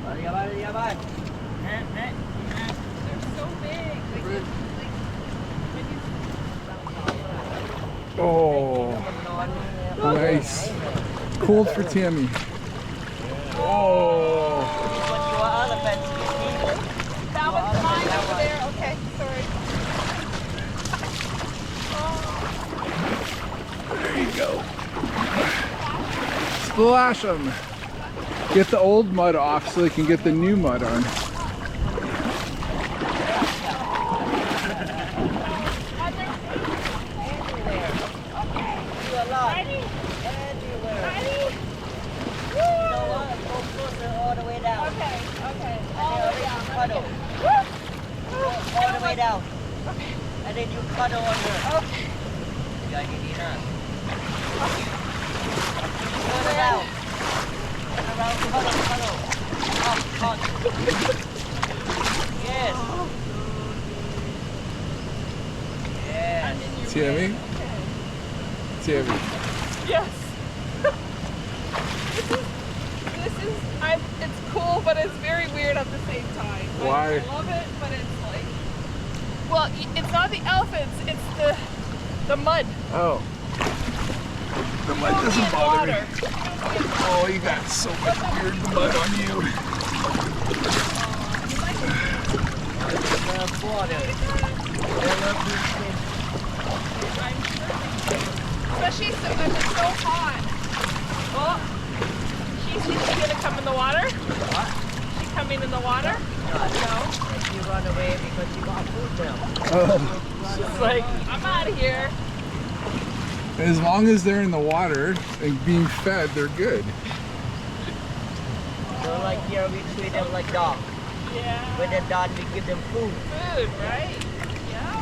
They're so big. Oh, nice. Cold for Tammy. Oh. That was mine over there. Okay, sorry. There you go. Splash them. Get the old mud off so they can get the new mud on. All the way down. Okay. And then you cuddle on her. Okay. Yeah, you need her. Turn around. Turn around, cuddle. Up, cuddle. Yes. Yes. Tammy? Tammy. Yes. It's cool, but it's very weird at the same time. Why? I love it, but it's like, well, it's not the elephants, it's the mud. Oh. The mud doesn't bother me. Oh, you got so much weird mud on you. Especially when it's so hot. Oh. She's gonna come in the water? What? She coming in the water? No. She run away because she got food now. Oh. She's like, I'm out of here. As long as they're in the water and being fed, they're good. So like here we treat them like dogs. Yeah. When they're done, we give them food. Food, right? Yeah.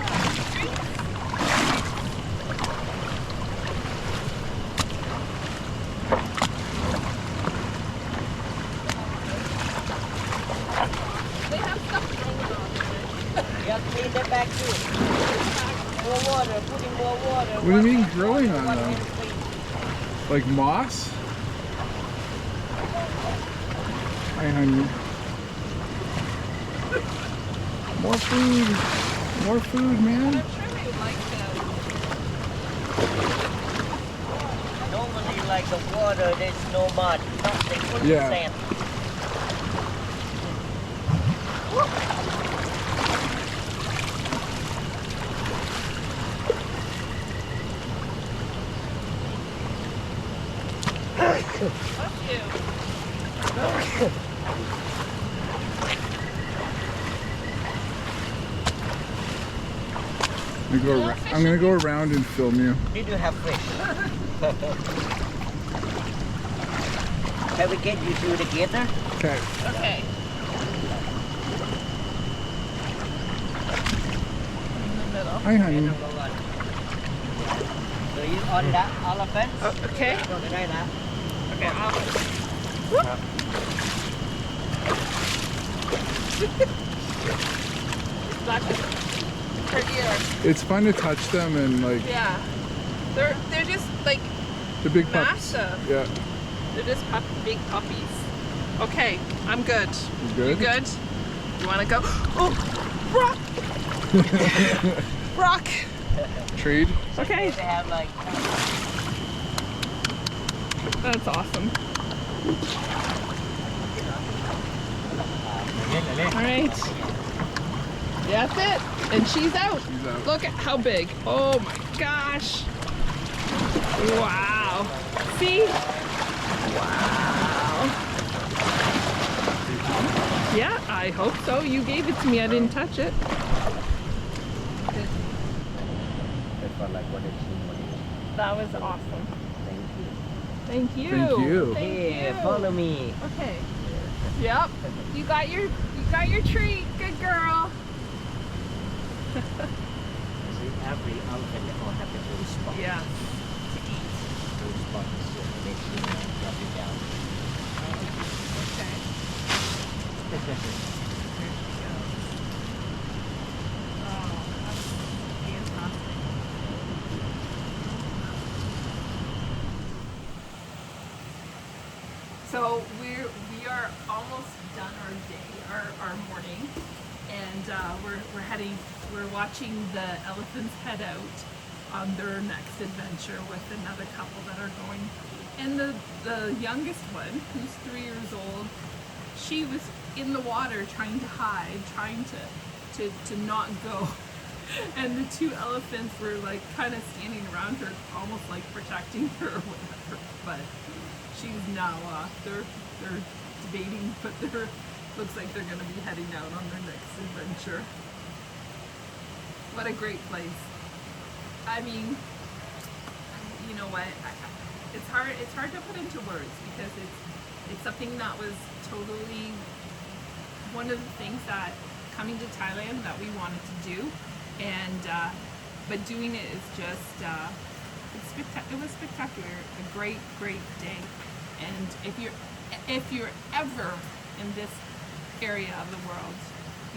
They have stuff growing on it. Yeah, clean them back too. More water, putting more water. What do you mean growing on them? Like moss? Hi, honey. More food. More food, man. I'm sure they like them. Normally, like the water, there's no mud, nothing, full Yeah. sand. Love you. I'm gonna go around and film you. Did you have fish? Can we get you to the gator? Okay. Okay. In the middle. Hi, honey. So you on that elephant? Okay. Go to that. Okay, her ear. It's fun to touch them and like Yeah. They're just like the big pups. massive. Yeah. They're just big puppies. Okay, I'm good. You good? You good? You wanna go? Oh, rock! Rock! Trade. Okay. They have like That's awesome. Alright. That's it. And she's out. She's out. Look at how big. Oh my gosh. Wow. See? Wow. Yeah, I hope so. You gave it to me. I didn't touch it. That was awesome. Thank you. Thank you. Thank Here, you. follow me. Okay. Yep. You got your treat. Good girl. See, every elephant they all have their own spot Yeah. to eat. Those spots so make sure you drop it down. Okay. There she goes. Oh, that's fantastic. So we are almost done our day, our morning, and we're watching the elephants head out on their next adventure with another couple that are going. And the youngest one, who's 3 years old, she was in the water trying to hide, trying to not go. And the 2 elephants were like kind of standing around her, almost like protecting her or whatever. But she's now, they're debating, but looks like they're gonna be heading out on their next adventure. What a great place. I mean, you know what? It's hard to put into words because it's something that was totally one of the things that coming to Thailand that we wanted to do, and but doing it is just it was spectacular. A great day. And if you're ever in this area of the world,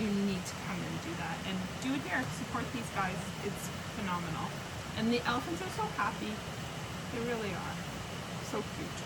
you need to come and do that and do it here. Support these guys. It's phenomenal. And the elephants are so happy. They really are. So cute.